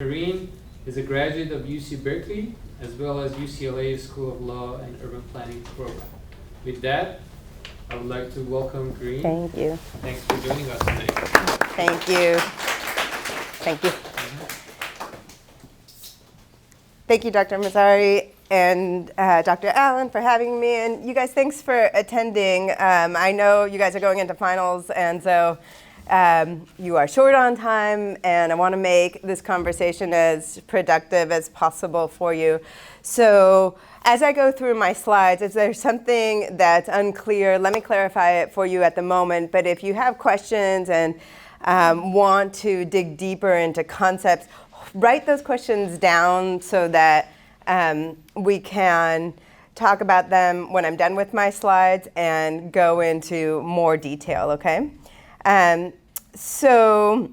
Caryn is a graduate of UC Berkeley as well as UCLA School of Law and Urban Planning program. With that, I would like to welcome Caryn. Thank you. Thanks for joining us today. Thank you. Thank you. Thank you, Dr. Mazzari and Dr. Allen for having me. And you guys, thanks for attending. I know you guys are going into finals, and so you are short on time, and I want to make this conversation as productive as possible for you. So as I go through my slides, if there's something that's unclear, let me clarify it for you at the moment. But if you have questions and want to dig deeper into concepts, write those questions down so that we can talk about them when I'm done with my slides and go into more detail, okay? So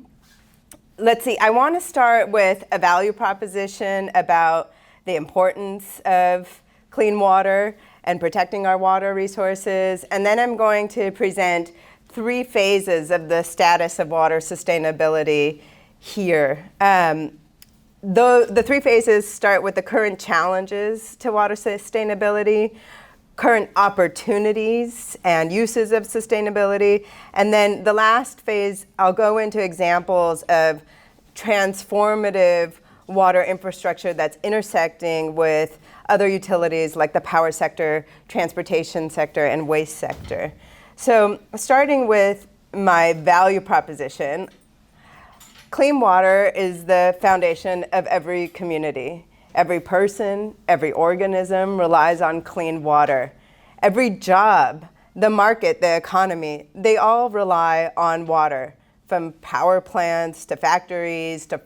let's see, I want to start with a value proposition about the importance of clean water and protecting our water resources. And then I'm going to present 3 phases of the status of water sustainability here. The 3 phases start with the current challenges to water sustainability, current opportunities and uses of sustainability, and then the last phase, I'll go into examples of transformative water infrastructure that's intersecting with other utilities like the power sector, transportation sector, and waste sector. So starting with my value proposition, clean water is the foundation of every community. Every person, every organism relies on clean water. Every job, the market, the economy, they all rely on water, from power plants to factories to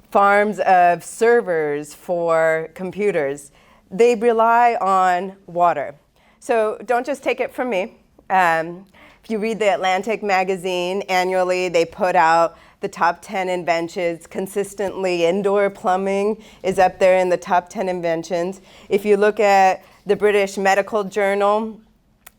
farms of servers for computers. They rely on water. So don't just take it from me. If you read the Atlantic magazine annually, they put out the top 10 inventions. Consistently, indoor plumbing is up there in the top 10 inventions. If you look at the British Medical Journal,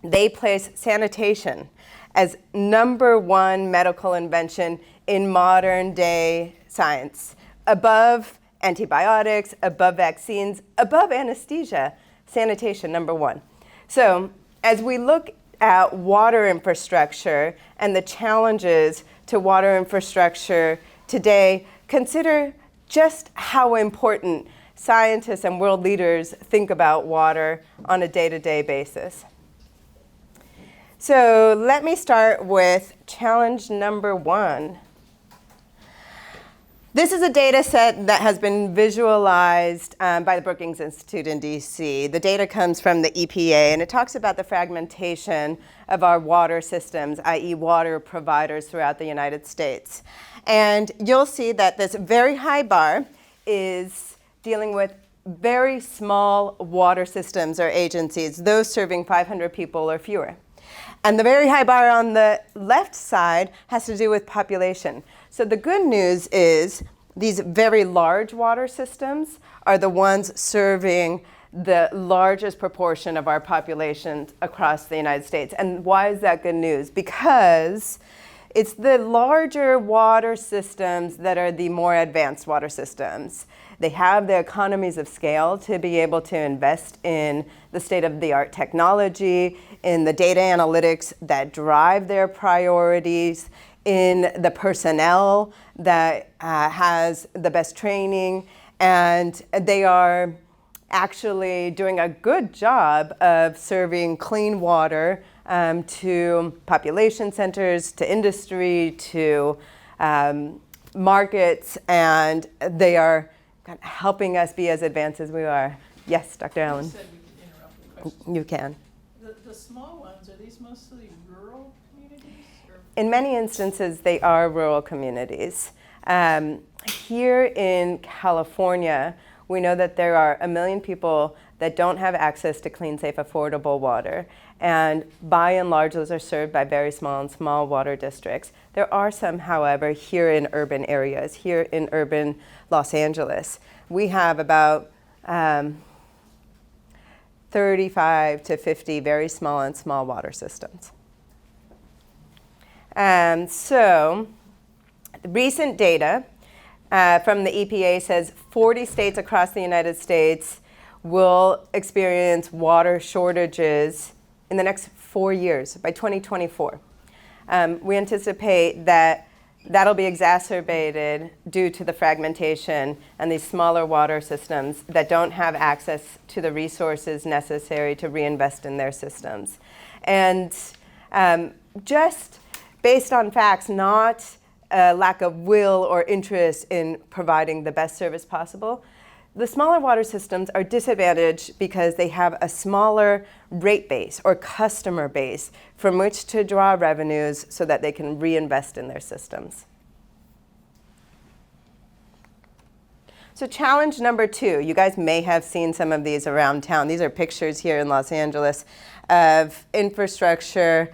they place sanitation as #1 medical invention in modern day science, above antibiotics, above vaccines, above anesthesia, sanitation #1. So as we look at water infrastructure and the challenges to water infrastructure today, consider just how important scientists and world leaders think about water on a day-to-day basis. So let me start with challenge #1. This is a data set that has been visualized by the Brookings Institute in DC. The data comes from the EPA, and it talks about the fragmentation of our water systems, i.e. water providers throughout the United States. And you'll see that this very high bar is dealing with very small water systems or agencies, those serving 500 people or fewer. And the very high bar on the left side has to do with population. So the good news is these very large water systems are the ones serving the largest proportion of our population across the United States. And why is that good news? Because it's the larger water systems that are the more advanced water systems. They have the economies of scale to be able to invest in the state-of-the-art technology, in the data analytics that drive their priorities, in the personnel that has the best training, and they are actually doing a good job of serving clean water to population centers, to industry, to markets, and they are helping us be as advanced as we are. Yes, Dr. Allen. You said we could interrupt with questions. You can. The small ones, are these mostly rural communities? Or? In many instances, they are rural communities. Here in California, we know that there are 1 million people that don't have access to clean, safe, affordable water. And by and large, those are served by very small water districts. There are some, however, here in urban areas, here in urban Los Angeles. We have about 35 to 50 very small water systems. So recent data from the EPA says 40 states across the United States will experience water shortages in the next 4 years, by 2024. We anticipate that that'll be exacerbated due to the fragmentation and these smaller water systems that don't have access to the resources necessary to reinvest in their systems. And just based on facts, not a lack of will or interest in providing the best service possible, the smaller water systems are disadvantaged because they have a smaller rate base or customer base from which to draw revenues so that they can reinvest in their systems. So challenge number 2, you guys may have seen some of these around town. These are pictures here in Los Angeles of infrastructure,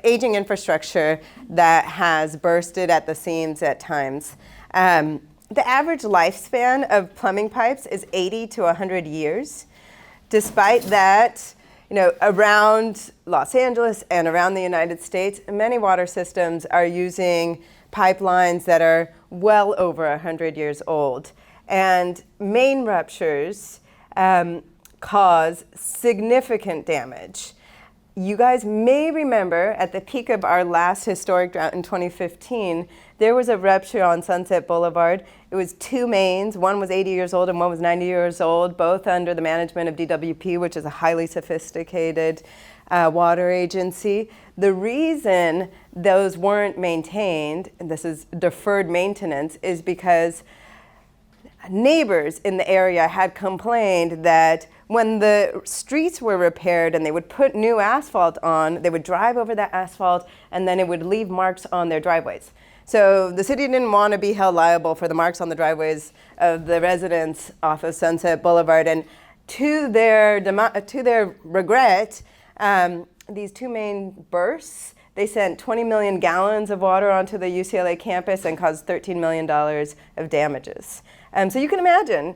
aging infrastructure that has bursted at the seams at times. The average lifespan of plumbing pipes is 80 to 100 years. Despite that, around Los Angeles and around the United States, many water systems are using pipelines that are well over 100 years old. And main ruptures cause significant damage. You guys may remember at the peak of our last historic drought in 2015, there was a rupture on Sunset Boulevard. It was 2 mains. One was 80 years old and one was 90 years old, both under the management of DWP, which is a highly sophisticated water agency. The reason those weren't maintained, and this is deferred maintenance, is because neighbors in the area had complained that when the streets were repaired and they would put new asphalt on, they would drive over that asphalt and then it would leave marks on their driveways. So the city didn't want to be held liable for the marks on the driveways of the residents off of Sunset Boulevard. And to their regret, these 2 main bursts, they sent 20 million gallons of water onto the UCLA campus and caused $13 million of damages. So you can imagine,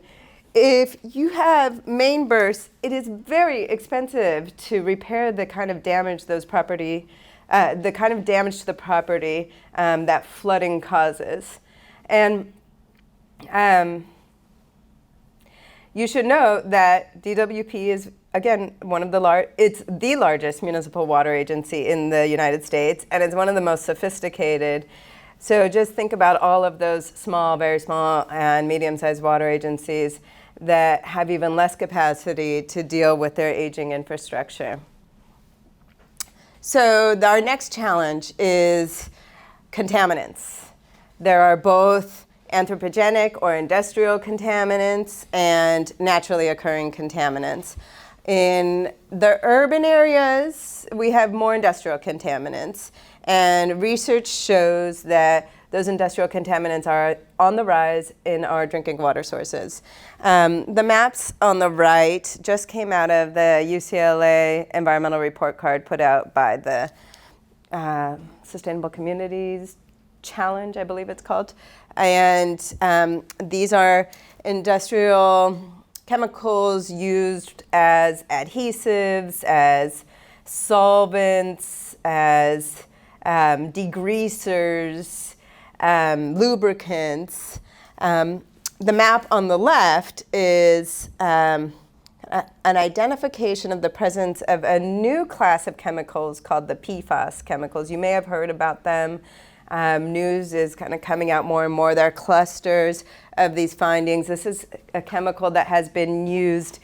if you have main bursts, it is very expensive to repair the kind of damage to the property that flooding causes. And you should know that DWP is, again, it's the largest municipal water agency in the United States, and it's one of the most sophisticated. So just think about all of those small, very small, and medium-sized water agencies that have even less capacity to deal with their aging infrastructure. So our next challenge is contaminants. There are both anthropogenic or industrial contaminants and naturally occurring contaminants. In the urban areas, we have more industrial contaminants. And research shows that those industrial contaminants are on the rise in our drinking water sources. The maps on the right just came out of the UCLA environmental report card put out by the Sustainable Communities Challenge, I believe it's called. And these are industrial chemicals used as adhesives, as solvents, as degreasers, lubricants. The map on the left is an identification of the presence of a new class of chemicals called the PFAS chemicals. You may have heard about them. News is kind of coming out more and more. There are clusters of these findings. This is a chemical that has been used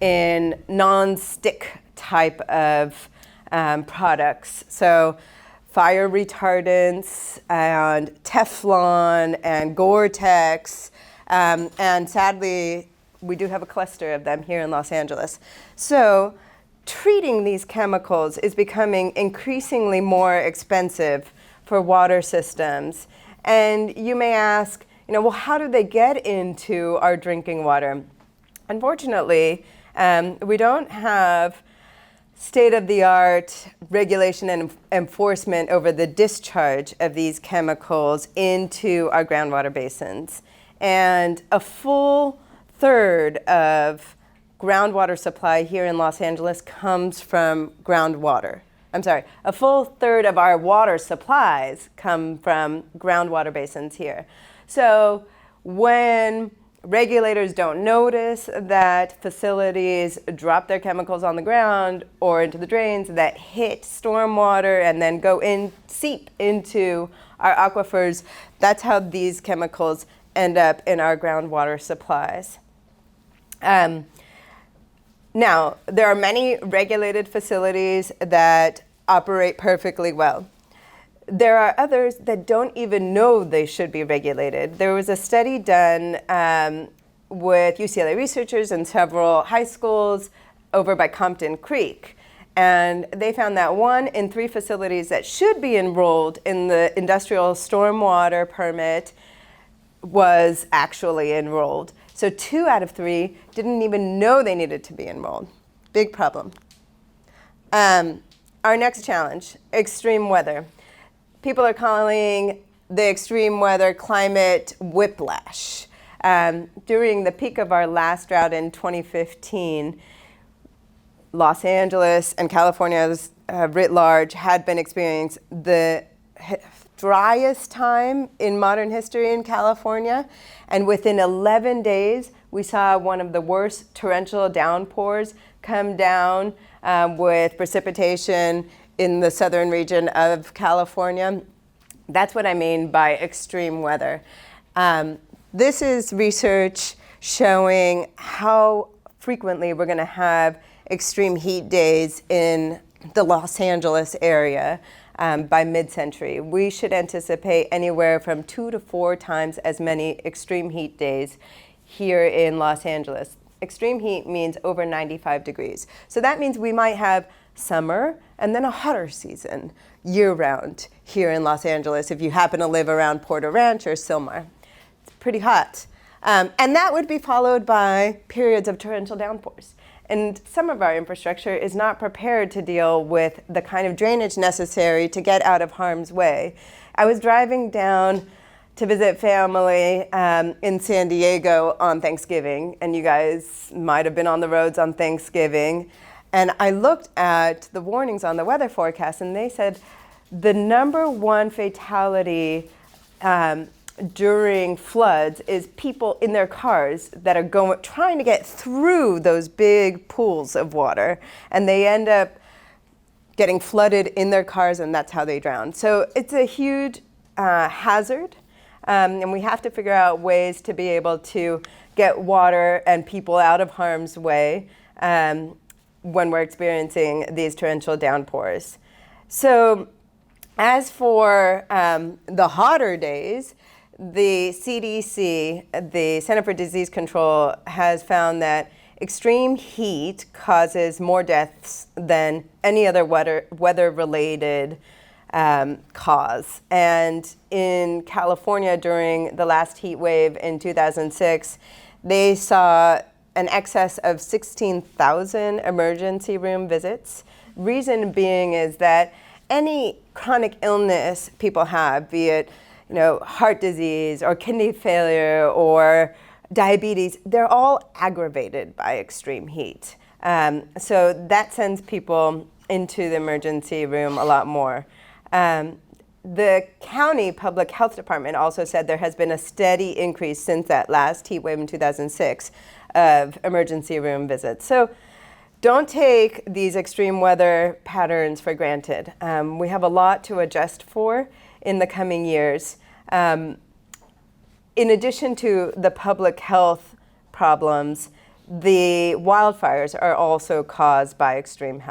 in non-stick type of products. So fire retardants and Teflon and Gore-Tex, and sadly, we do have a cluster of them here in Los Angeles. So treating these chemicals is becoming increasingly more expensive for water systems. And you may ask, well, how do they get into our drinking water? Unfortunately, we don't have state-of-the-art regulation and enforcement over the discharge of these chemicals into our groundwater basins. And a full third of groundwater supply here in Los Angeles comes from a full third of our water supplies come from groundwater basins here. So when regulators don't notice that facilities drop their chemicals on the ground or into the drains that hit stormwater and then seep into our aquifers, that's how these chemicals end up in our groundwater supplies. Now, there are many regulated facilities that operate perfectly well. There are others that don't even know they should be regulated. There was a study done with UCLA researchers and several high schools over by Compton Creek. And they found that 1 in 3 facilities that should be enrolled in the industrial stormwater permit was actually enrolled. So 2 out of 3 didn't even know they needed to be enrolled. Big problem. Our next challenge, extreme weather. People are calling the extreme weather climate whiplash. During the peak of our last drought in 2015, Los Angeles and California writ large had been experiencing the driest time in modern history in California. And within 11 days, we saw one of the worst torrential downpours come down with precipitation in the southern region of California. That's what I mean by extreme weather. This is research showing how frequently we're going to have extreme heat days in the Los Angeles area by mid-century. We should anticipate anywhere from 2 to 4 times as many extreme heat days here in Los Angeles. Extreme heat means over 95 degrees. So that means we might have summer and then a hotter season year-round here in Los Angeles if you happen to live around Porter Ranch or Sylmar. It's pretty hot. And that would be followed by periods of torrential downpours. And some of our infrastructure is not prepared to deal with the kind of drainage necessary to get out of harm's way. I was driving down to visit family in San Diego on Thanksgiving, and you guys might have been on the roads on Thanksgiving. And I looked at the warnings on the weather forecast, and they said the number 1 fatality during floods is people in their cars that are trying to get through those big pools of water, and they end up getting flooded in their cars, and that's how they drown. So it's a huge hazard, and we have to figure out ways to be able to get water and people out of harm's way when we're experiencing these torrential downpours. So as for the hotter days, the CDC, the Center for Disease Control, has found that extreme heat causes more deaths than any other weather-related cause. And in California during the last heat wave in 2006, they saw an excess of 16,000 emergency room visits. Reason being is that any chronic illness people have, be it heart disease or kidney failure or diabetes, they're all aggravated by extreme heat. So that sends people into the emergency room a lot more. The county public health department also said there has been a steady increase since that last heat wave in 2006 of emergency room visits. So don't take these extreme weather patterns for granted. We have a lot to adjust for in the coming years. In addition to the public health problems, the wildfires are also caused by extreme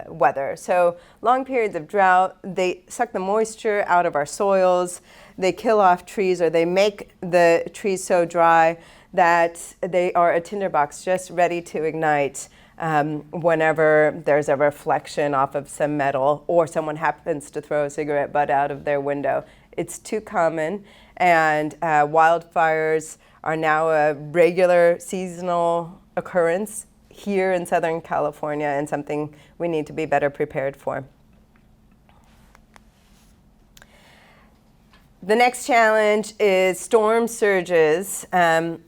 weather. So long periods of drought, they suck the moisture out of our soils, they kill off trees, or they make the trees so dry that they are a tinderbox just ready to ignite whenever there's a reflection off of some metal or someone happens to throw a cigarette butt out of their window. It's too common, and wildfires are now a regular seasonal occurrence here in Southern California and something we need to be better prepared for. The next challenge is storm surges,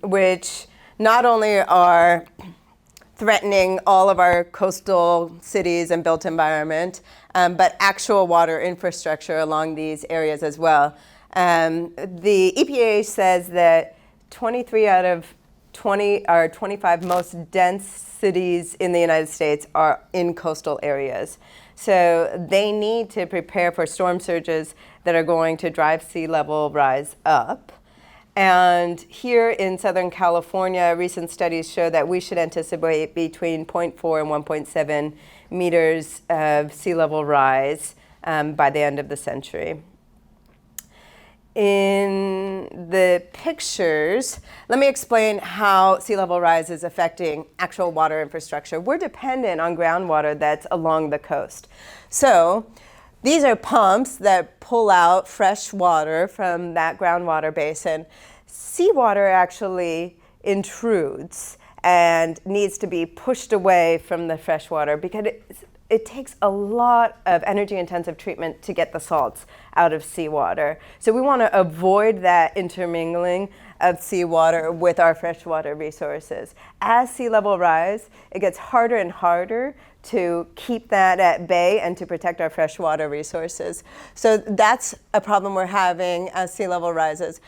which not only are threatening all of our coastal cities and built environment, but actual water infrastructure along these areas as well. The EPA says that 23 out of 25 most dense cities in the United States are in coastal areas. So they need to prepare for storm surges that are going to drive sea level rise up. And here in Southern California, recent studies show that we should anticipate between 0.4 and 1.7 meters of sea level rise by the end of the century. In the pictures, let me explain how sea level rise is affecting actual water infrastructure. We're dependent on groundwater that's along the coast. So these are pumps that pull out fresh water from that groundwater basin. Seawater actually intrudes and needs to be pushed away from the fresh water because it takes a lot of energy-intensive treatment to get the salts out of seawater. So we want to avoid that intermingling of seawater with our freshwater resources. As sea level rise, it gets harder and harder to keep that at bay and to protect our freshwater resources. So that's a problem we're having as sea level rises.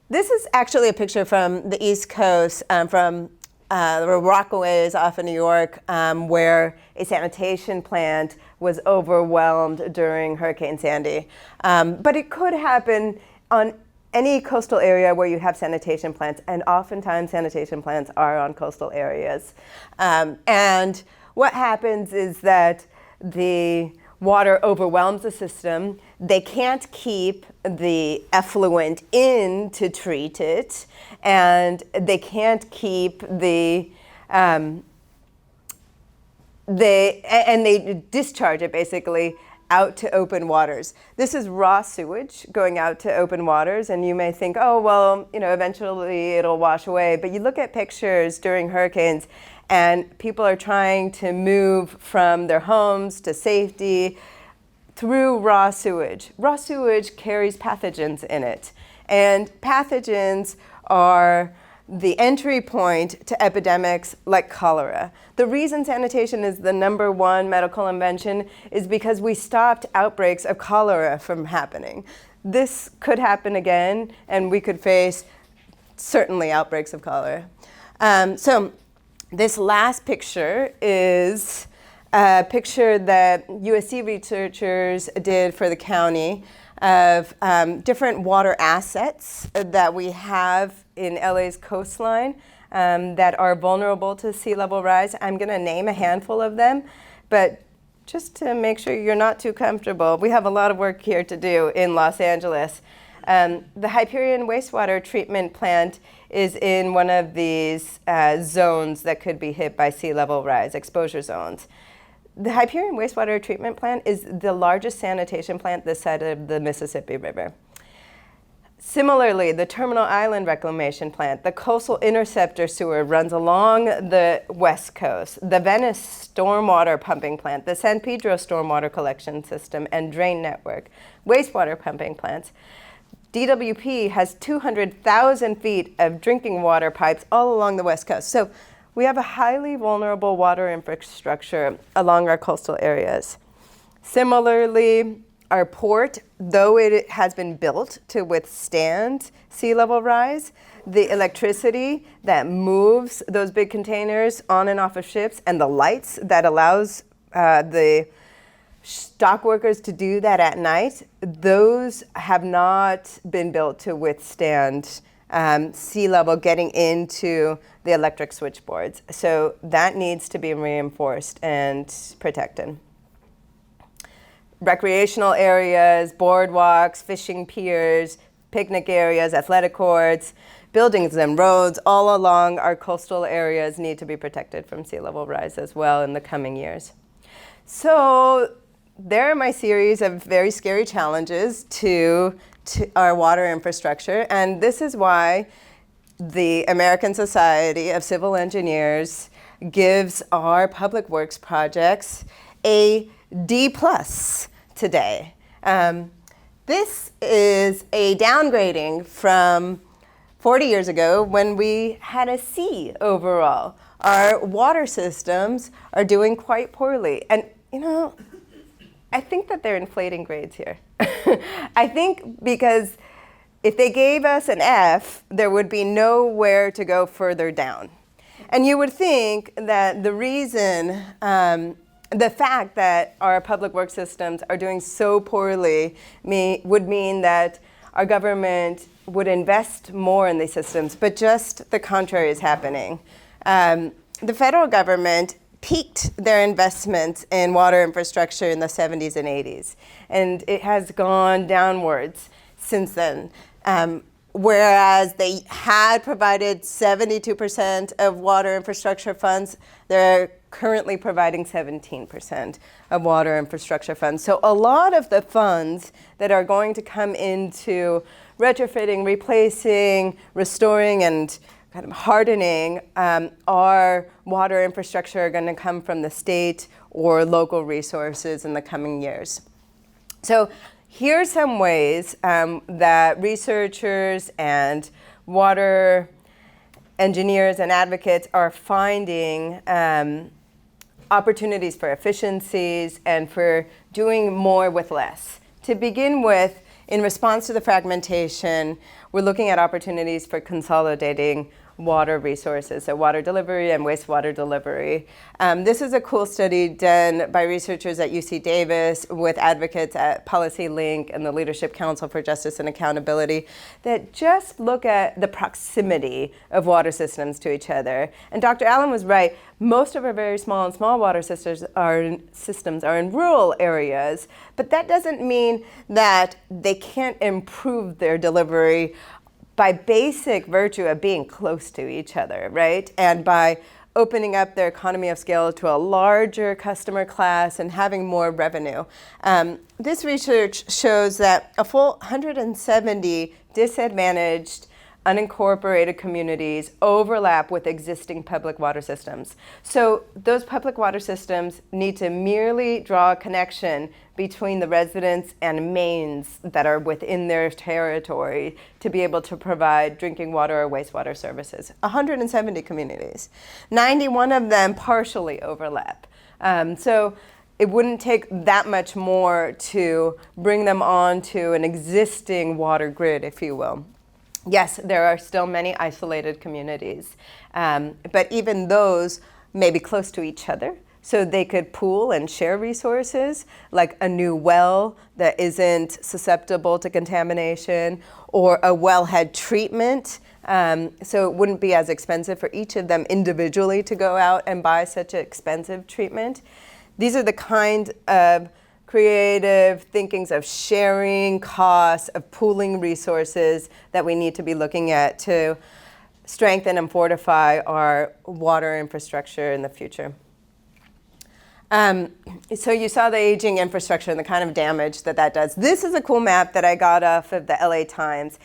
This is actually a picture from the East Coast, from the Rockaways off of New York, where a sanitation plant was overwhelmed during Hurricane Sandy. But it could happen on any coastal area where you have sanitation plants, and oftentimes sanitation plants are on coastal areas. And what happens is that the water overwhelms the system. They can't keep the effluent in to treat it, and they can't keep they discharge it basically out to open waters. This is raw sewage going out to open waters, and you may think, oh, well, eventually it'll wash away. But you look at pictures during hurricanes, and people are trying to move from their homes to safety through raw sewage. Raw sewage carries pathogens in it, and pathogens are the entry point to epidemics like cholera. The reason sanitation is the #1 medical invention is because we stopped outbreaks of cholera from happening. This could happen again, and we could face certainly outbreaks of cholera. So this last picture is a picture that USC researchers did for the county of different water assets that we have in LA's coastline that are vulnerable to sea level rise. I'm going to name a handful of them, but just to make sure you're not too comfortable, we have a lot of work here to do in Los Angeles. The Hyperion wastewater treatment plant is in one of these zones that could be hit by sea level rise, exposure zones. The Hyperion wastewater treatment plant is the largest sanitation plant this side of the Mississippi River. Similarly, the Terminal Island Reclamation Plant, the Coastal Interceptor Sewer runs along the west coast, the Venice Stormwater Pumping Plant, the San Pedro Stormwater Collection System and Drain Network, wastewater pumping plants. DWP has 200,000 feet of drinking water pipes all along the west coast. So we have a highly vulnerable water infrastructure along our coastal areas. Similarly, our port, though it has been built to withstand sea level rise, the electricity that moves those big containers on and off of ships and the lights that allows the dock workers to do that at night, those have not been built to withstand sea level getting into the electric switchboards. So that needs to be reinforced and protected. Recreational areas, boardwalks, fishing piers, picnic areas, athletic courts, buildings and roads all along our coastal areas need to be protected from sea level rise as well in the coming years. So there are my series of very scary challenges to our water infrastructure, and this is why the American Society of Civil Engineers gives our public works projects a D+ today. This is a downgrading from 40 years ago when we had a C overall. Our water systems are doing quite poorly. And I think that they're inflating grades here. I think because if they gave us an F, there would be nowhere to go further down. And you would think that the reason, the fact that our public works systems are doing so poorly would mean that our government would invest more in these systems, but just the contrary is happening. The federal government peaked their investments in water infrastructure in the 70s and 80s, and it has gone downwards since then. Whereas they had provided 72% of water infrastructure funds, they're currently providing 17% of water infrastructure funds. So a lot of the funds that are going to come into retrofitting, replacing, restoring, and kind of hardening our water infrastructure are going to come from the state or local resources in the coming years. So here's some ways that researchers and water engineers and advocates are finding opportunities for efficiencies and for doing more with less. To begin with, in response to the fragmentation, we're looking at opportunities for consolidating water resources, so water delivery and wastewater delivery. This is a cool study done by researchers at UC Davis with advocates at Policy Link and the Leadership Council for Justice and Accountability that just look at the proximity of water systems to each other. And Dr. Allen was right. Most of our very small and small water systems are in rural areas, but that doesn't mean that they can't improve their delivery by basic virtue of being close to each other, right? And by opening up their economy of scale to a larger customer class and having more revenue. This research shows that a full 170 disadvantaged, unincorporated communities overlap with existing public water systems. So those public water systems need to merely draw a connection between the residents and mains that are within their territory to be able to provide drinking water or wastewater services. 170 communities. 91 of them partially overlap. So it wouldn't take that much more to bring them onto an existing water grid, if you will. Yes, there are still many isolated communities, but even those may be close to each other, so they could pool and share resources, like a new well that isn't susceptible to contamination, or a wellhead treatment, so it wouldn't be as expensive for each of them individually to go out and buy such an expensive treatment. These are the kind of creative thinkings of sharing costs, of pooling resources that we need to be looking at to strengthen and fortify our water infrastructure in the future. So you saw the aging infrastructure and the kind of damage that does. This is a cool map that I got off of the LA Times.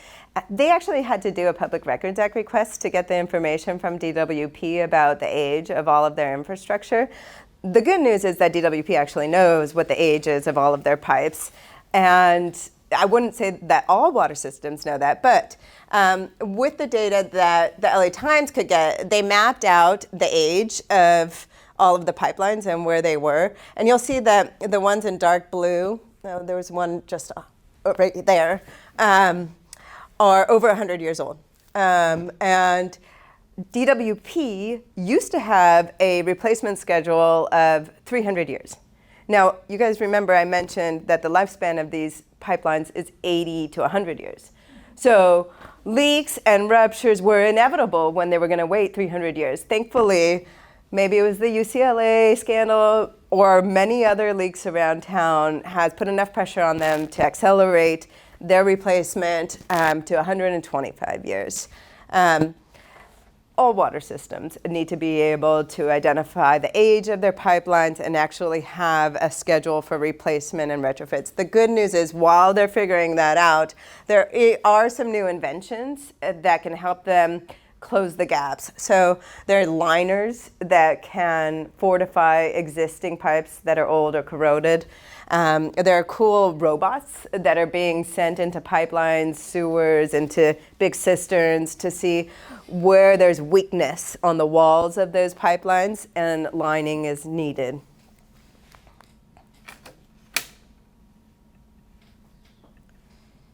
They actually had to do a Public Records Act request to get the information from DWP about the age of all of their infrastructure. The good news is that DWP actually knows what the age is of all of their pipes. And I wouldn't say that all water systems know that, but with the data that the LA Times could get, they mapped out the age of all of the pipelines and where they were. And you'll see that the ones in dark blue, there was one just right there, are over 100 years old. And DWP used to have a replacement schedule of 300 years. Now, you guys remember I mentioned that the lifespan of these pipelines is 80 to 100 years. So leaks and ruptures were inevitable when they were going to wait 300 years. Thankfully, maybe it was the UCLA scandal or many other leaks around town has put enough pressure on them to accelerate their replacement to 125 years. All water systems need to be able to identify the age of their pipelines and actually have a schedule for replacement and retrofits. The good news is while they're figuring that out, there are some new inventions that can help them close the gaps. So there are liners that can fortify existing pipes that are old or corroded. There are cool robots that are being sent into pipelines, sewers, into big cisterns to see where there's weakness on the walls of those pipelines and lining is needed.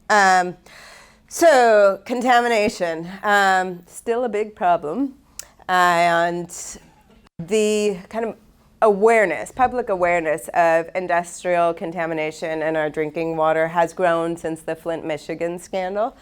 So contamination, still a big problem. And the kind of awareness, public awareness of industrial contamination in our drinking water has grown since the Flint, Michigan scandal.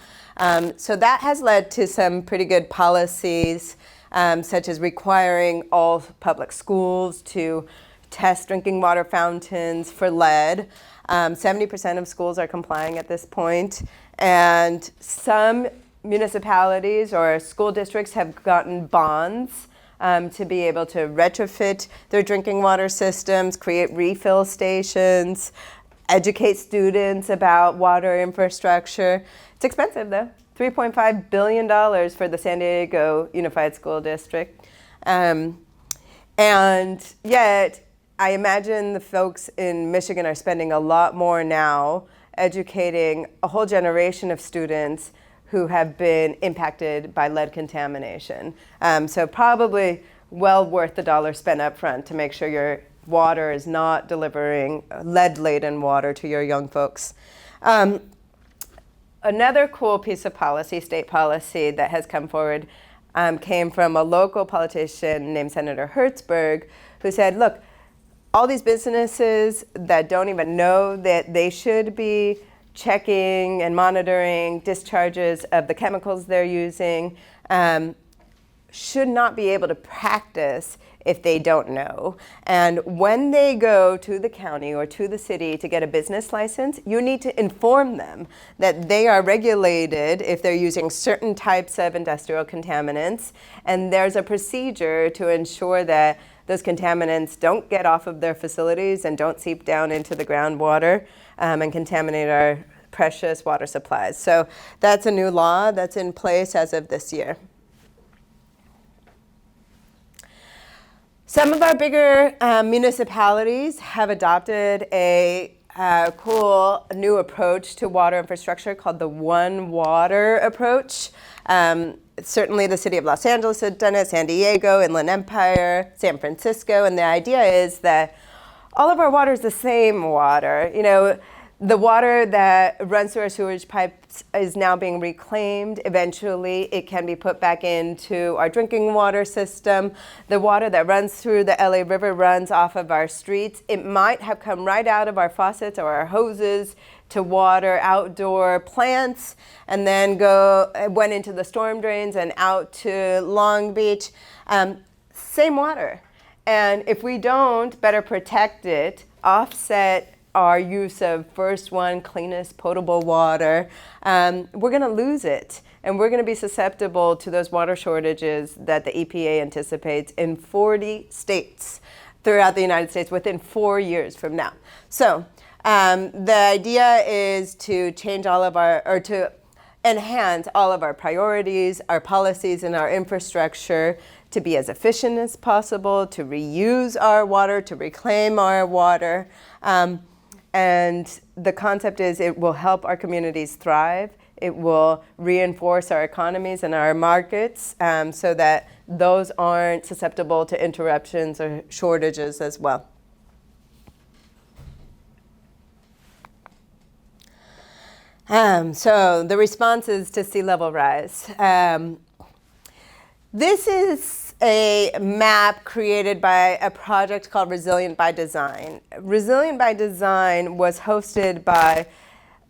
So that has led to some pretty good policies, such as requiring all public schools to test drinking water fountains for lead. 70% of schools are complying at this point. And some municipalities or school districts have gotten bonds to be able to retrofit their drinking water systems, create refill stations, educate students about water infrastructure. It's expensive though, $3.5 billion for the San Diego Unified School District. And yet, I imagine the folks in Michigan are spending a lot more now educating a whole generation of students who have been impacted by lead contamination. So probably well worth the dollar spent up front to make sure your water is not delivering lead-laden water to your young folks. Another cool piece of policy, state policy, that has come forward came from a local politician named Senator Hertzberg, who said, look, all these businesses that don't even know that they should be checking and monitoring discharges of the chemicals they're using should not be able to practice if they don't know. And when they go to the county or to the city to get a business license, you need to inform them that they are regulated if they're using certain types of industrial contaminants, and there's a procedure to ensure that those contaminants don't get off of their facilities and don't seep down into the groundwater and contaminate our precious water supplies. So that's a new law that's in place as of this year. Some of our bigger municipalities have adopted a cool new approach to water infrastructure called the One Water approach. Certainly the city of Los Angeles has done it, San Diego, Inland Empire, San Francisco, and the idea is that all of our water is the same water. You know, the water that runs through our sewage pipes is now being reclaimed. Eventually, it can be put back into our drinking water system. The water that runs through the LA River runs off of our streets. It might have come right out of our faucets or our hoses to water outdoor plants, and then went into the storm drains and out to Long Beach. Same water. And if we don't better protect it, offset our use of first one, cleanest potable water, we're going to lose it. And we're going to be susceptible to those water shortages that the EPA anticipates in 40 states throughout the United States within 4 years from now. So the idea is to change all of our, or to enhance all of our priorities, our policies, and our infrastructure to be as efficient as possible, to reuse our water, to reclaim our water. And the concept is it will help our communities thrive. It will reinforce our economies and our markets so that those aren't susceptible to interruptions or shortages as well. So the responses to sea level rise. This is a map created by a project called Resilient by Design. Resilient by Design was hosted by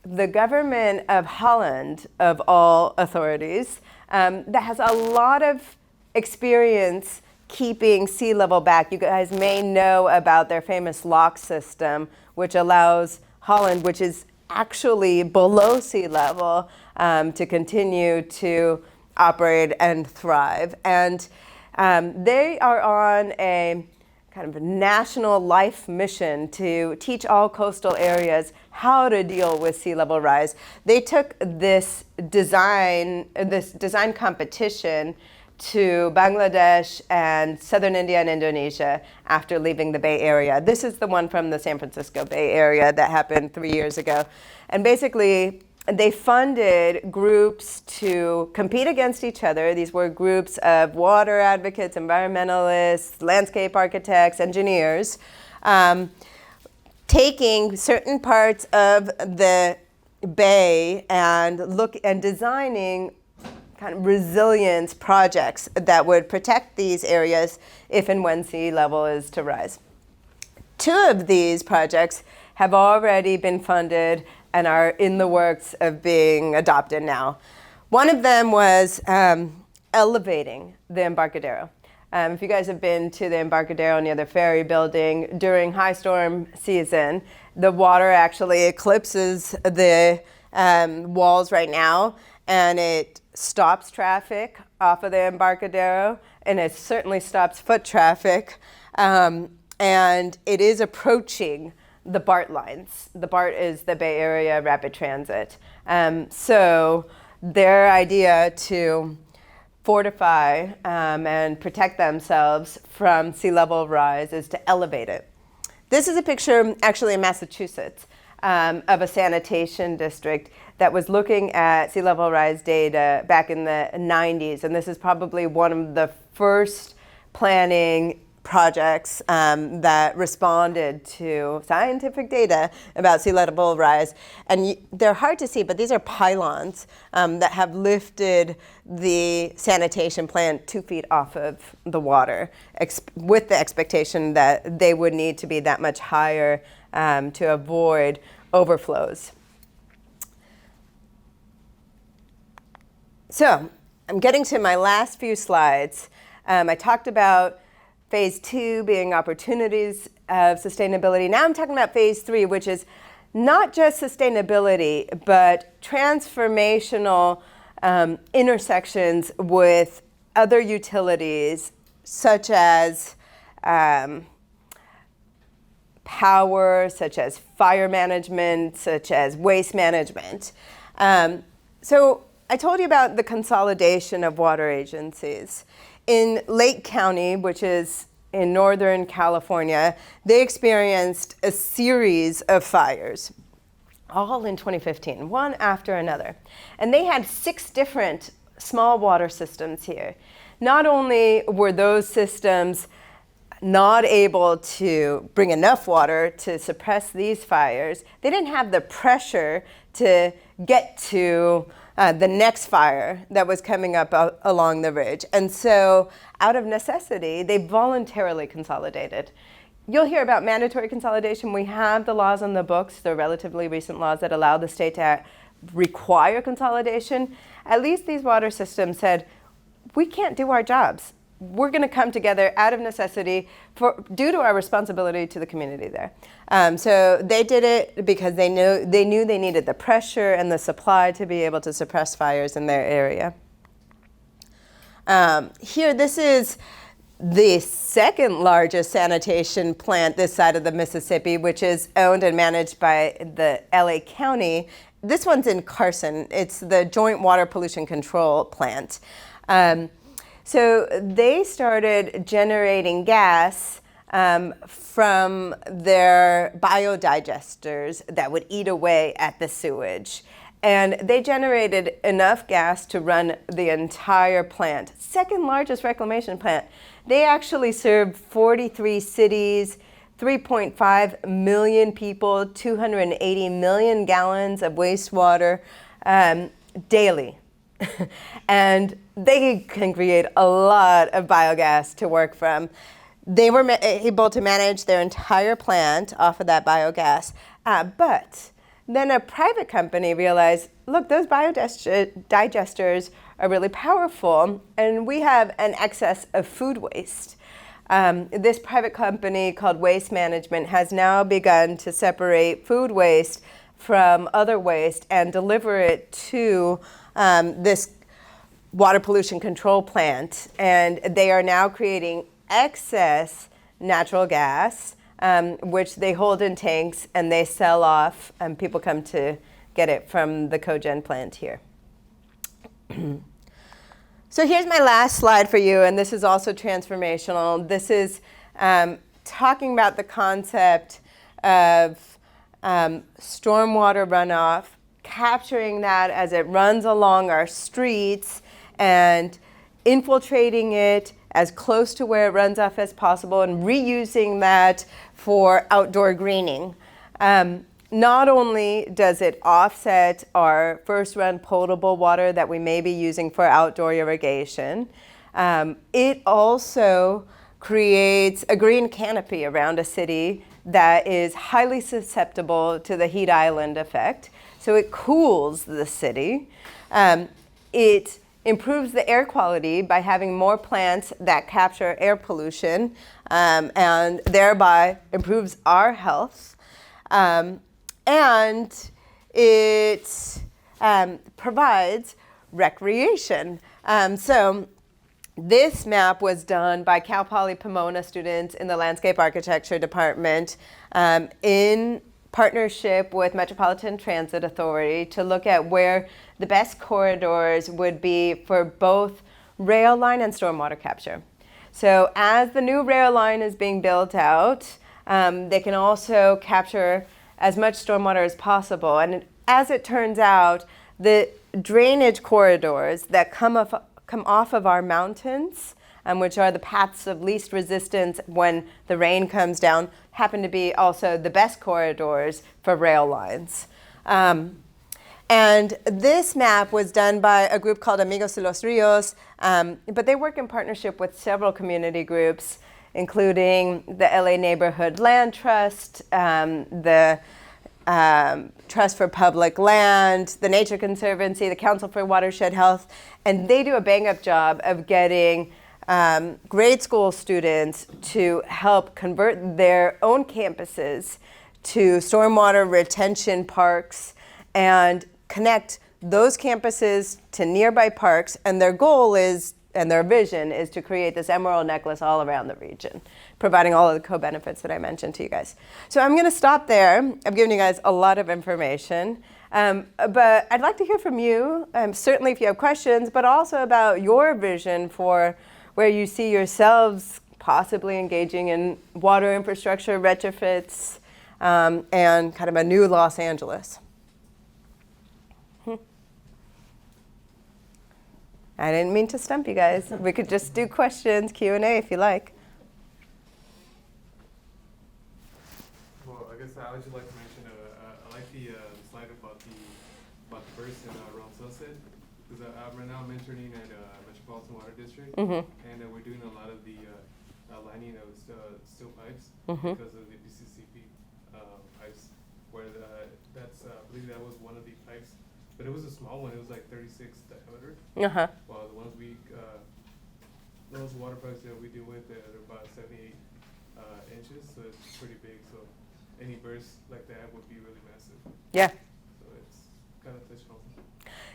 the government of Holland, of all authorities, that has a lot of experience keeping sea level back. You guys may know about their famous lock system, which allows Holland, which is actually below sea level, to continue to operate and thrive. And they are on a kind of national life mission to teach all coastal areas how to deal with sea level rise. They took this design competition to Bangladesh and southern India and Indonesia after leaving the Bay Area. This is the one from the San Francisco Bay Area that happened 3 years ago. And basically, they funded groups to compete against each other. These were groups of water advocates, environmentalists, landscape architects, engineers, taking certain parts of the bay and designing kind of resilience projects that would protect these areas if and when sea level is to rise. 2 of these projects have already been funded and are in the works of being adopted now. One of them was elevating the Embarcadero. If you guys have been to the Embarcadero near the ferry building, during high storm season, the water actually eclipses the walls right now, and it stops traffic off of the Embarcadero, and it certainly stops foot traffic, and it is approaching the BART lines. The BART is the Bay Area Rapid Transit. So their idea to fortify and protect themselves from sea level rise is to elevate it. This is a picture actually in Massachusetts of a sanitation district that was looking at sea level rise data back in the 90s, and this is probably one of the first planning projects that responded to scientific data about sea level rise. And they're hard to see, but these are pylons that have lifted the sanitation plant 2 feet off of the water, with the expectation that they would need to be that much higher to avoid overflows. So I'm getting to my last few slides. I talked about phase 2 being opportunities of sustainability. Now I'm talking about phase 3, which is not just sustainability, but transformational intersections with other utilities, such as power, such as fire management, such as waste management. So I told you about the consolidation of water agencies. In Lake County, which is in Northern California, they experienced a series of fires, all in 2015, one after another. And they had 6 different small water systems here. Not only were those systems not able to bring enough water to suppress these fires, they didn't have the pressure to get to the next fire that was coming up along the ridge. And so, out of necessity, they voluntarily consolidated. You'll hear about mandatory consolidation. We have the laws on the books, the relatively recent laws that allow the state to require consolidation. At least these water systems said, we can't do our jobs. We're going to come together out of necessity due to our responsibility to the community there. So they did it because they knew they needed the pressure and the supply to be able to suppress fires in their area. Here, this is the second largest sanitation plant this side of the Mississippi, which is owned and managed by the LA County. This one's in Carson. It's the Joint Water Pollution Control Plant. So they started generating gas from their biodigesters that would eat away at the sewage. And they generated enough gas to run the entire plant. Second largest reclamation plant. They actually served 43 cities, 3.5 million people, 280 million gallons of wastewater daily. And they can create a lot of biogas to work from. They were able to manage their entire plant off of that biogas. But then a private company realized, look, those biodigesters are really powerful, and we have an excess of food waste. This private company called Waste Management has now begun to separate food waste from other waste and deliver it to this water pollution control plant. And they are now creating excess natural gas, which they hold in tanks and they sell off, and people come to get it from the cogen plant here. So here's my last slide for you, and this is also transformational. This is talking about the concept of stormwater runoff, capturing that as it runs along our streets and infiltrating it as close to where it runs off as possible and reusing that for outdoor greening. not only does it offset our first run potable water that we may be using for outdoor irrigation, it also creates a green canopy around a city that is highly susceptible to the heat island effect. So it cools the city. It improves the air quality by having more plants that capture air pollution, and thereby improves our health. And it provides recreation. So this map was done by Cal Poly Pomona students in the landscape architecture department in partnership with Metropolitan Transit Authority to look at where the best corridors would be for both rail line and stormwater capture. So as the new rail line is being built out, they can also capture as much stormwater as possible. And as it turns out, the drainage corridors that come off of our mountains, which are the paths of least resistance when the rain comes down, happen to be also the best corridors for rail lines. And this map was done by a group called Amigos de los Ríos, but they work in partnership with several community groups, including the LA Neighborhood Land Trust, the Trust for Public Land, the Nature Conservancy, the Council for Watershed Health, and they do a bang-up job of getting grade school students to help convert their own campuses to stormwater retention parks and connect those campuses to nearby parks. And their goal is, and their vision is, to create this emerald necklace all around the region, providing all of the co-benefits that I mentioned to you guys. So I'm going to stop there. I've given you guys a lot of information. But I'd like to hear from you, certainly if you have questions, but also about your vision for where you see yourselves possibly engaging in water infrastructure retrofits and kind of a new Los Angeles. I didn't mean to stump you guys. We could just do questions, Q&A if you like. Well, I guess I would just like to mention, I like the slide about the burst in around Sunset, because right now I'm interning at Metropolitan Water District, and we're doing a lot of the lining of steel pipes because of the PCCP pipes, where that's I believe that was one of the pipes, but it was a small one. It was like 36 diameter. While the ones those water pipes that we deal with, they're about 78 inches, so it's pretty big. So any burst like that would be really massive. Yeah. So it's kind of touching on.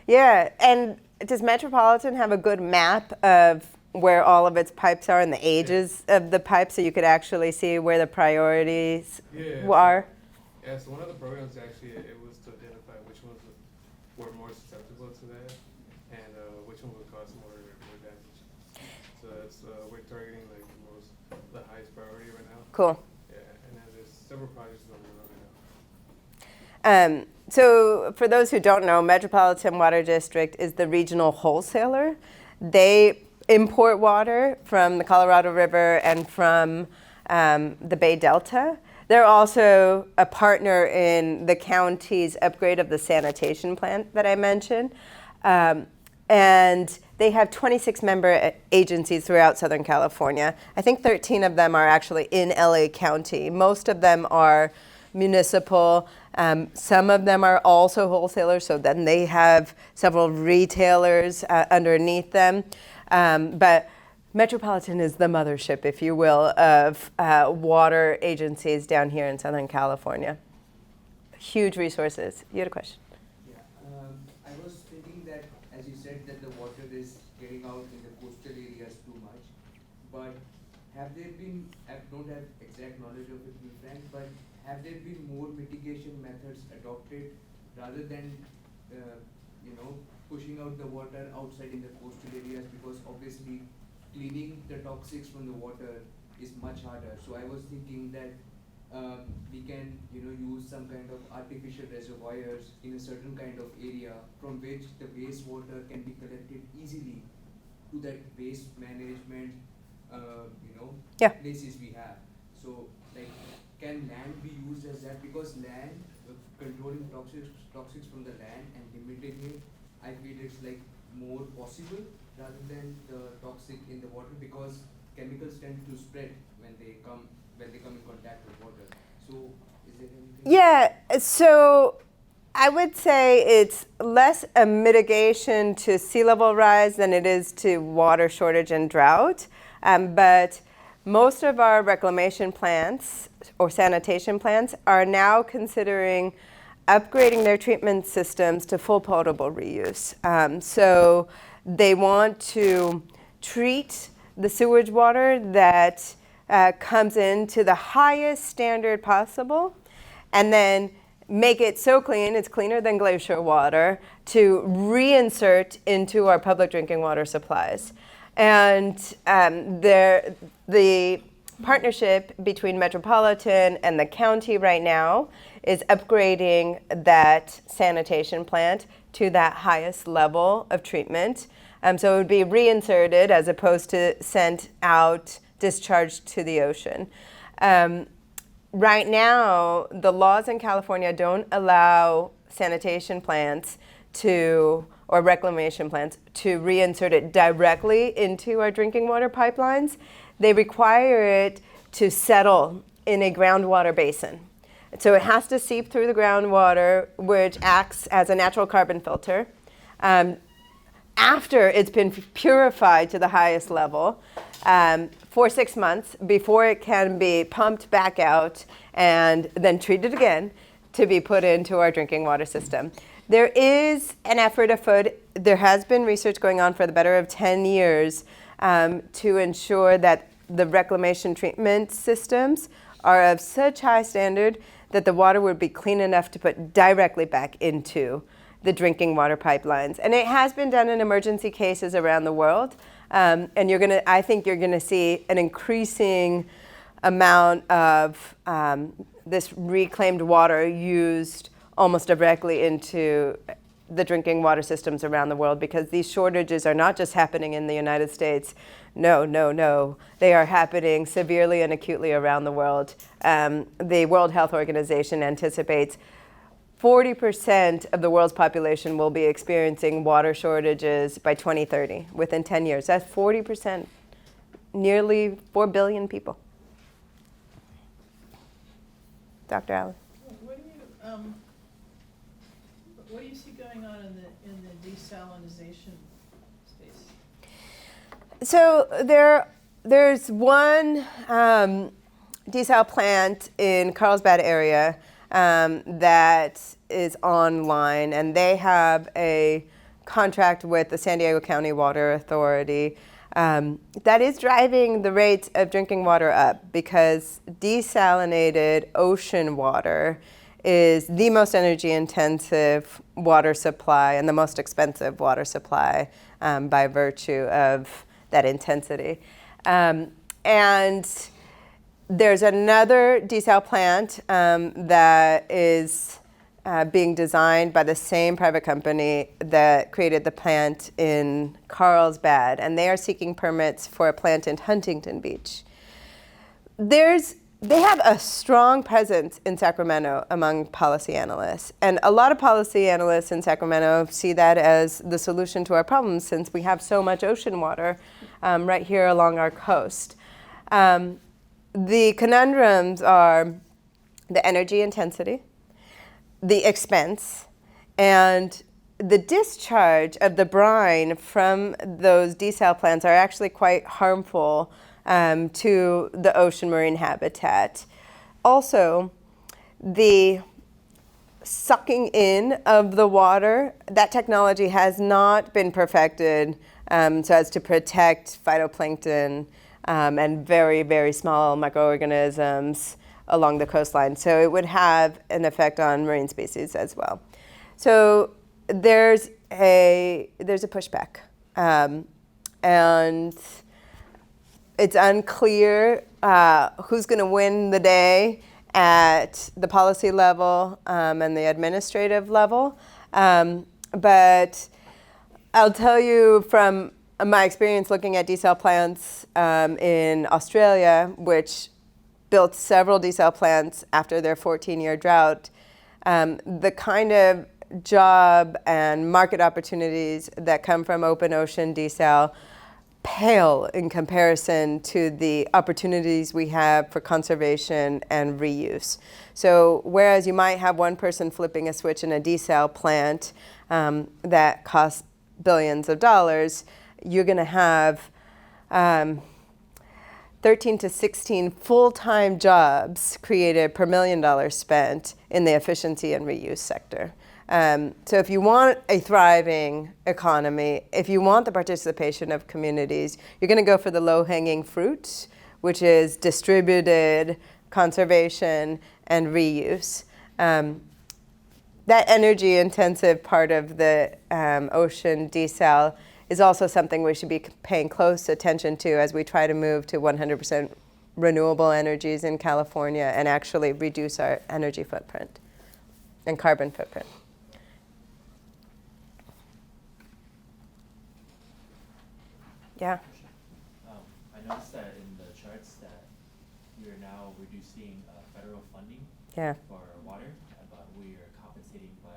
Yeah, and does Metropolitan have a good map of where all of its pipes are and the ages of the pipes, so you could actually see where the priorities are? Yeah, so one of the programs actually, it was to identify which ones were more susceptible to that, and which one would cause more damage. So it's, we're targeting like the highest priority right now. Cool. Yeah, and then there's several projects going on right now. So for those who don't know, Metropolitan Water District is the regional wholesaler. They import water from the Colorado River and from the Bay Delta. They're also a partner in the county's upgrade of the sanitation plant that I mentioned. And they have 26 member agencies throughout Southern California. I think 13 of them are actually in LA County. Most of them are municipal. Some of them are also wholesalers, so then they have several retailers underneath them. But Metropolitan is the mothership, if you will, of water agencies down here in Southern California. Huge resources. You had a question? Yeah, I was thinking that, as you said, that the water is getting out in the coastal areas too much, but have there been, I don't have exact knowledge of it, to be frank, but have there been more mitigation methods adopted rather than, pushing out the water outside in the coastal areas, because obviously cleaning the toxics from the water is much harder. So I was thinking that we can, use some kind of artificial reservoirs in a certain kind of area from which the wastewater can be collected easily to that waste management, places we have. So, like, can land be used as that? Because land, controlling toxics from the land and limiting it, I feel it's like more possible rather than the toxic in the water, because chemicals tend to spread when they come in contact with water. So is there anything? Yeah, so I would say it's less a mitigation to sea level rise than it is to water shortage and drought. But most of our reclamation plants or sanitation plants are now considering upgrading their treatment systems to full potable reuse. So they want to treat the sewage water that comes into the highest standard possible, and then make it so clean, it's cleaner than glacier water, to reinsert into our public drinking water supplies. And the partnership between Metropolitan and the county right now is upgrading that sanitation plant to that highest level of treatment. So it would be reinserted as opposed to sent out, discharged to the ocean. Right now, the laws in California don't allow sanitation plants or reclamation plants to reinsert it directly into our drinking water pipelines. They require it to settle in a groundwater basin. So it has to seep through the groundwater, which acts as a natural carbon filter. After it's been purified to the highest level, for 6 months before it can be pumped back out and then treated again to be put into our drinking water system. There is an effort afoot. There has been research going on for the better of 10 years to ensure that the reclamation treatment systems are of such high standard that the water would be clean enough to put directly back into the drinking water pipelines. And it has been done in emergency cases around the world. And I think you're gonna see an increasing amount of this reclaimed water used almost directly into the drinking water systems around the world, because these shortages are not just happening in the United States. No. They are happening severely and acutely around the world. The World Health Organization anticipates 40% of the world's population will be experiencing water shortages by 2030, within 10 years. That's 40%, nearly 4 billion people. Dr. Allen. What do you see going on in the desalinization space? So there's one desal plant in Carlsbad area that is online, and they have a contract with the San Diego County Water Authority that is driving the rates of drinking water up, because desalinated ocean water is the most energy intensive water supply and the most expensive water supply by virtue of that intensity. And there's another desal plant that is being designed by the same private company that created the plant in Carlsbad, and they are seeking permits for a plant in Huntington Beach. They have a strong presence in Sacramento among policy analysts, and a lot of policy analysts in Sacramento see that as the solution to our problems, since we have so much ocean water right here along our coast. The conundrums are the energy intensity, the expense, and the discharge of the brine from those desal plants are actually quite harmful to the ocean marine habitat. Also, the sucking in of the water, that technology has not been perfected so as to protect phytoplankton and very, very small microorganisms along the coastline. So it would have an effect on marine species as well. So there's a pushback. And it's unclear who's going to win the day at the policy level and the administrative level. But I'll tell you from my experience looking at desal plants in Australia, which built several desal plants after their 14-year drought, The kind of job and market opportunities that come from open ocean desal pale in comparison to the opportunities we have for conservation and reuse. So whereas you might have one person flipping a switch in a desal plant that costs billions of dollars, you're going to have 13 to 16 full-time jobs created per $1 million spent in the efficiency and reuse sector. So if you want a thriving economy, if you want the participation of communities, you're going to go for the low-hanging fruit, which is distributed conservation and reuse. That energy-intensive part of the ocean desal is also something we should be paying close attention to as we try to move to 100% renewable energies in California and actually reduce our energy footprint and carbon footprint. Yeah. I noticed that in the charts that we are now reducing federal funding Yeah. for water, but we are compensating by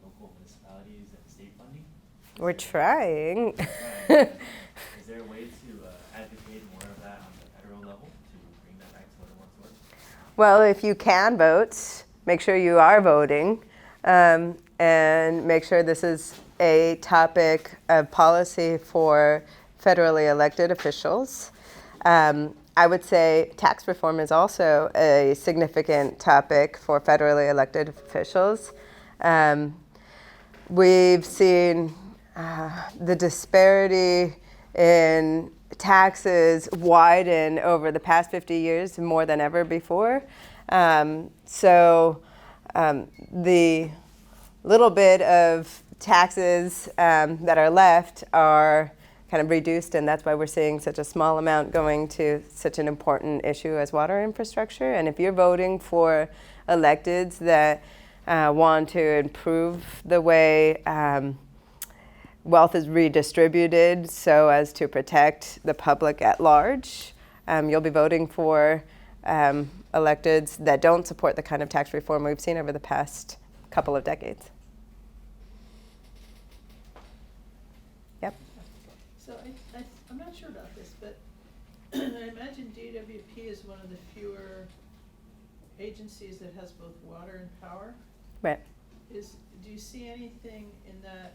local municipalities and state funding. We're trying. Is there a way to advocate more of that on the federal level to bring that back to what it once was? Well, if you can vote, make sure you are voting, and make sure this is a topic of policy for federally elected officials. I would say tax reform is also a significant topic for federally elected officials. We've seen the disparity in taxes widen over the past 50 years more than ever before. So the little bit of taxes that are left are kind of reduced, and that's why we're seeing such a small amount going to such an important issue as water infrastructure. And if you're voting for electeds that want to improve the way wealth is redistributed so as to protect the public at large, you'll be voting for electeds that don't support the kind of tax reform we've seen over the past couple of decades. Yep. So I'm not sure about this, but I imagine DWP is one of the fewer agencies that has both water and power. Right. Do you see anything in that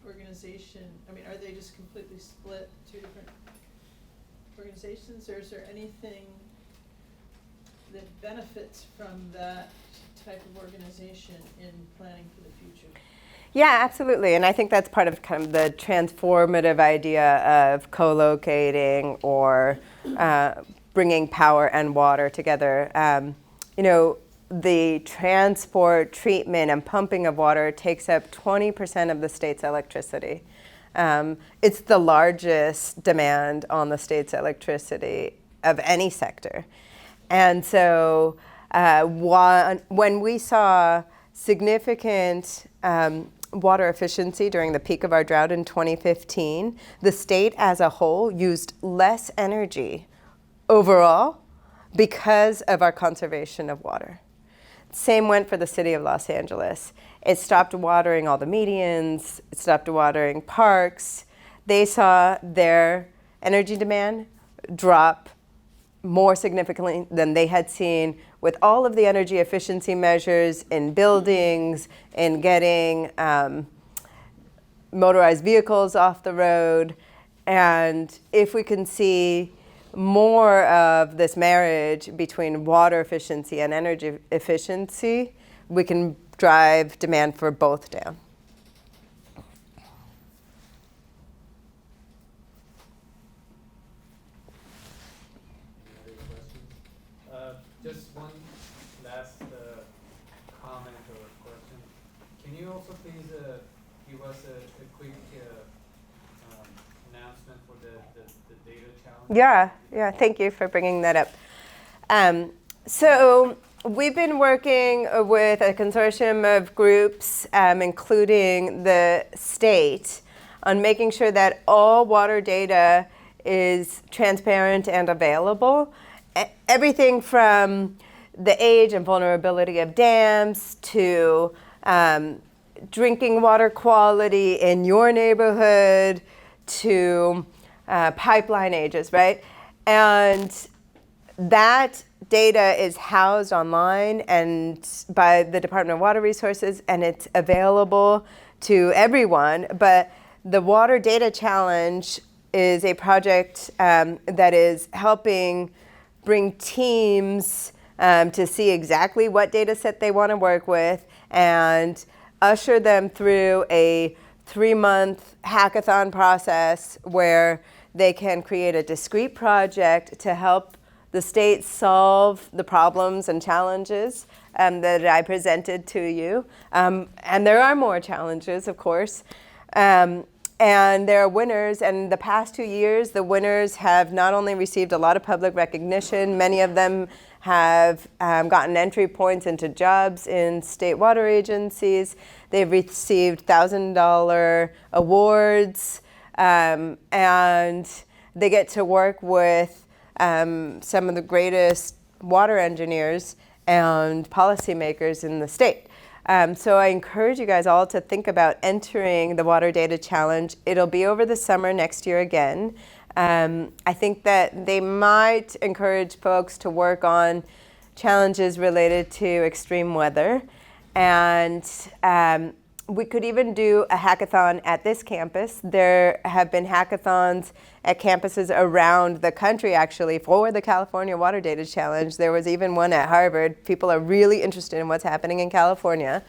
organization? I mean, are they just completely split, two different organizations, or is there anything that benefits from that type of organization in planning for the future? Yeah, absolutely. And I think that's part of kind of the transformative idea of co-locating or bringing power and water together. The transport, treatment, and pumping of water takes up 20% of the state's electricity. It's the largest demand on the state's electricity of any sector. And so when we saw significant water efficiency during the peak of our drought in 2015, the state as a whole used less energy overall because of our conservation of water. Same went for the city of Los Angeles. It stopped watering all the medians, it stopped watering parks. They saw their energy demand drop more significantly than they had seen with all of the energy efficiency measures in buildings, in getting motorized vehicles off the road. And if we can see more of this marriage between water efficiency and energy efficiency, we can drive demand for both down. Just one last comment or question. Can you also please give us a quick announcement for the data challenge? Yeah, thank you for bringing that up. So we've been working with a consortium of groups, including the state, on making sure that all water data is transparent and available. Everything from the age and vulnerability of dams to drinking water quality in your neighborhood to pipeline ages, right? And that data is housed online and by the Department of Water Resources, and it's available to everyone. But the Water Data Challenge is a project that is helping bring teams to see exactly what data set they want to work with and usher them through a 3-month hackathon process where they can create a discrete project to help the state solve the problems and challenges that I presented to you. And there are more challenges, of course. And there are winners, and the past 2 years, the winners have not only received a lot of public recognition, many of them have gotten entry points into jobs in state water agencies. They've received $1,000 awards, and they get to work with some of the greatest water engineers and policymakers in the state. So I encourage you guys all to think about entering the Water Data Challenge. It'll be over the summer next year again. I think that they might encourage folks to work on challenges related to extreme weather. And we could even do a hackathon at this campus. There have been hackathons at campuses around the country, actually, for the California Water Data Challenge. There was even one at Harvard. People are really interested in what's happening in California.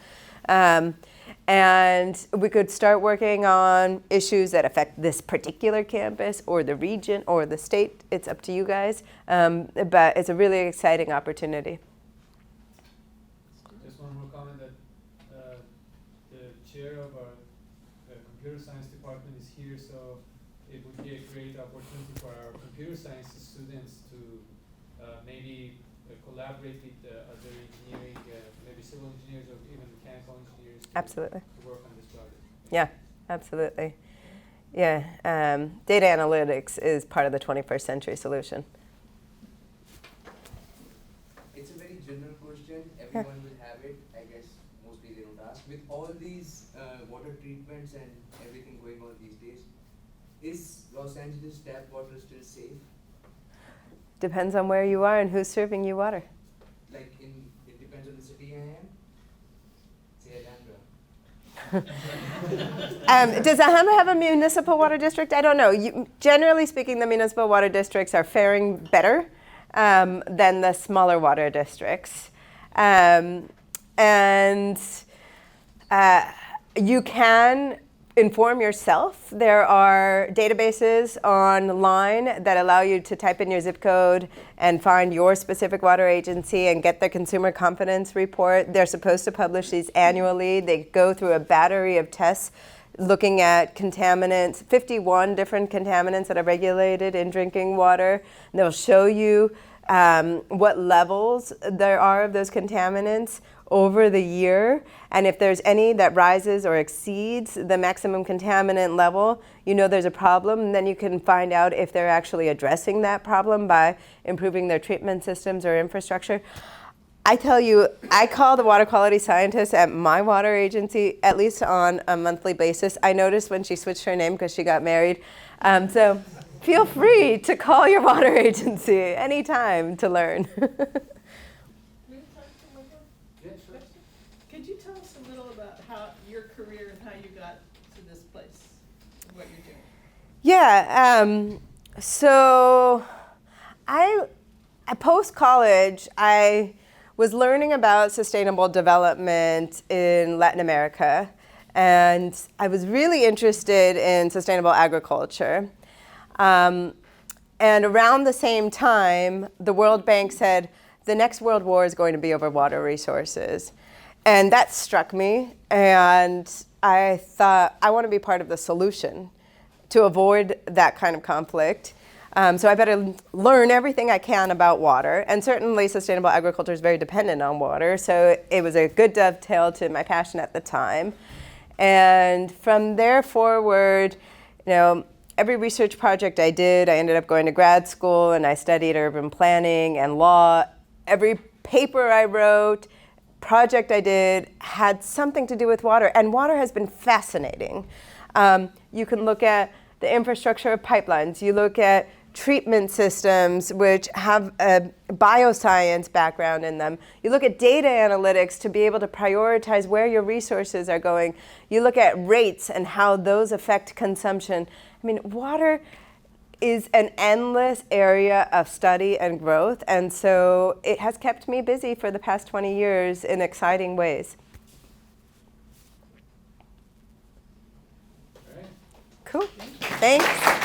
And we could start working on issues that affect this particular campus or the region or the state. It's up to you guys. But it's a really exciting opportunity. Just one more comment that the chair of our computer science department is here, so it would be a great opportunity for our computer science students to maybe collaborate with other engineering, maybe civil engineers or even mechanical engineers Absolutely. to work on this project. Yeah, absolutely. Yeah, data analytics is part of the 21st century solution. It's a very general question. Everyone will have it. I guess mostly they don't ask. With all these water treatments and everything going on these days, is Los Angeles tap water still safe? Depends on where you are and who's serving you water. Like it depends on the city I am. Say Alhambra. Does Alhambra have a municipal water district? I don't know. Generally speaking, the municipal water districts are faring better than the smaller water districts. You can inform yourself. There are databases online that allow you to type in your zip code and find your specific water agency and get their consumer confidence report. They're supposed to publish these annually. They go through a battery of tests looking at contaminants, 51 different contaminants that are regulated in drinking water. And they'll show you what levels there are of those contaminants over the year, and if there's any that rises or exceeds the maximum contaminant level, you know there's a problem, and then you can find out if they're actually addressing that problem by improving their treatment systems or infrastructure. I tell you, I call the water quality scientist at my water agency at least on a monthly basis. I noticed when she switched her name because she got married. So feel free to call your water agency anytime to learn. Could you tell us a little about how your career and how you got to this place and what you're doing? Yeah, so post-college, I was learning about sustainable development in Latin America, and I was really interested in sustainable agriculture. And around the same time, the World Bank said, the next world war is going to be over water resources. And that struck me, and I thought, I want to be part of the solution to avoid that kind of conflict. So I better learn everything I can about water. And certainly sustainable agriculture is very dependent on water, so it was a good dovetail to my passion at the time. And from there forward, you know, every research project I did, I ended up going to grad school, and I studied urban planning and law. Every paper I wrote, project I did had something to do with water, and water has been fascinating. You can look at the infrastructure of pipelines. You look at treatment systems which have a bioscience background in them. You look at data analytics to be able to prioritize where your resources are going. You look at rates and how those affect consumption. I mean, water is an endless area of study and growth, and so it has kept me busy for the past 20 years in exciting ways. All right. Cool. Thanks.